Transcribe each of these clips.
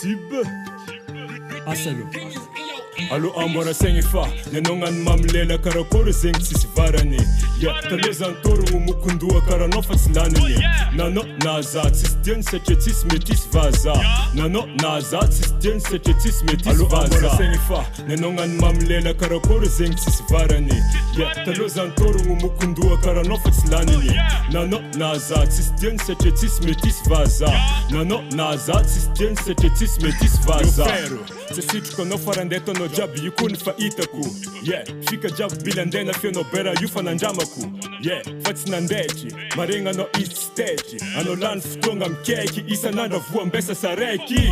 Tibe Asalo Alo ambora sengi fa Nenongan mamlela karakoro zengi sisivarani Talezan toro umukundua karanofa tsilani Nano nazat sistien sechetis metis vaza Nano nazat sistien sechetis metis vaza Alo ambora sengi fa Nenongan mamlela karakoro zengi sisivarani Talezan toro umukundua karanofa tsilani Nano nazat sistien sechetis metis vaza Nano nazat sistien sechetis metis vaza Sesitu kono farandeto no jabi yukuni faitaku Fika jabu bila ndena fio no bera yufa na njamaku Fati na ndechi, marenga no east stage Ano lan futonga mkeki, isa nanda vua mbesa sareki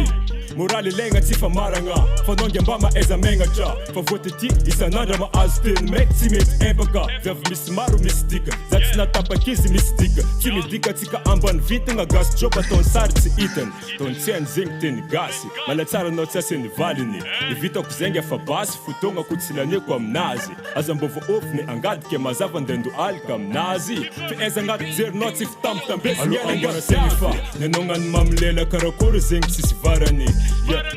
Morali lenga tifa maranga, fanonge mbama eza menga cha Favote ti, isa nanda ma azpin mek timet empaka Vev misimaru misdika, zati na tapakizi misdika Timi dika tika amban vita nga gas joba ton sari ti iten Ton tien zing teni gasi, malatsara no tsase ni valini Ivita kuzenge fa basi, futonga kutsilane kwa mnazi Azambovo ofni angadi ke mazava ndendu alika mnazi Fi eza ngati zir noti fitam tambesi nyele nga sengifa Nenongan mamlela karakoro zengi sisivarani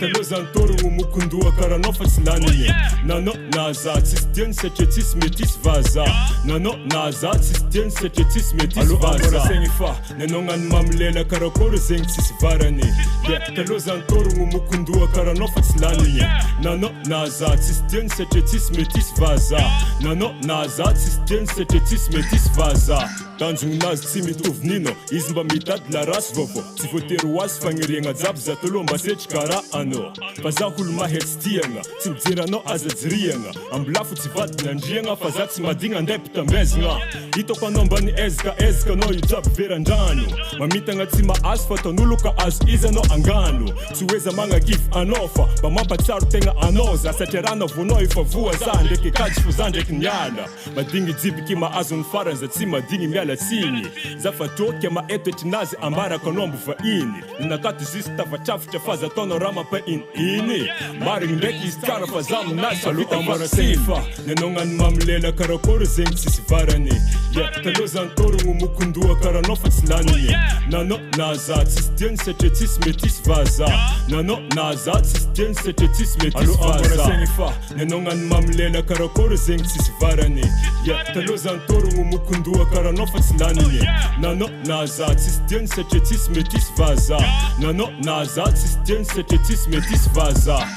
Talozan toro umukundua karanofa tsilani Nano nazat sistien sechetis metis vaza Nano nazat sistien sechetis metis vaza sengifa Nenongan mamlela karakoro zengi sisivarani Talozan toro umukundua karanofa tsilani Nano nazat sistien sechetis metis vaza Nano nazat sistien sechetis metis vaza Tanjung naz tsimi tovnino Izy mba mitady la rasy vao Tsy voatery ho azy fagniriagna jiaby za taloha mba setry kara anao Fa za olo mahetsy tiagna Tsy mijery anao aza jiriagna Ambilafo tsy vady nandriagna Fa za tsy madigna anday pitambezagna Hitako anao mba ni ezaka anao io jiaby verandrano Mamitagna tsy mahazo fa taon'olo ka azo izy anao angano Tsy hoeza magnagify anao fa mba mampatsiaro tegna anao za Satria rano vonao efa voa za ndraiky kajy fo za ndraiky niala Madigny jibiky mahazo ny farany za tsy madigny miala tsiny Za fa toky maeto etrinazy ambaraka anao mbo vahiny Ninakato zisy tavatrafitra fa za taonao raha mampaininy Marigny ndraiky izy tsara fa za aminazy alo ambara sefa Nenongan mamlela karakoro zengi sisivarani Talozan toro umukundua karanofa tsilani Nano nazat sistien sechetis metis vaza Nano nazat sistien sechetis metis vaza Alo ambara sengifa Nenongan mamlela karakoro zengi sisivarani Talozan toro umukundua karanofa tsilani Nano nazat sistien sechetis metis vaza Nano nazat sistien sechetis metis vaza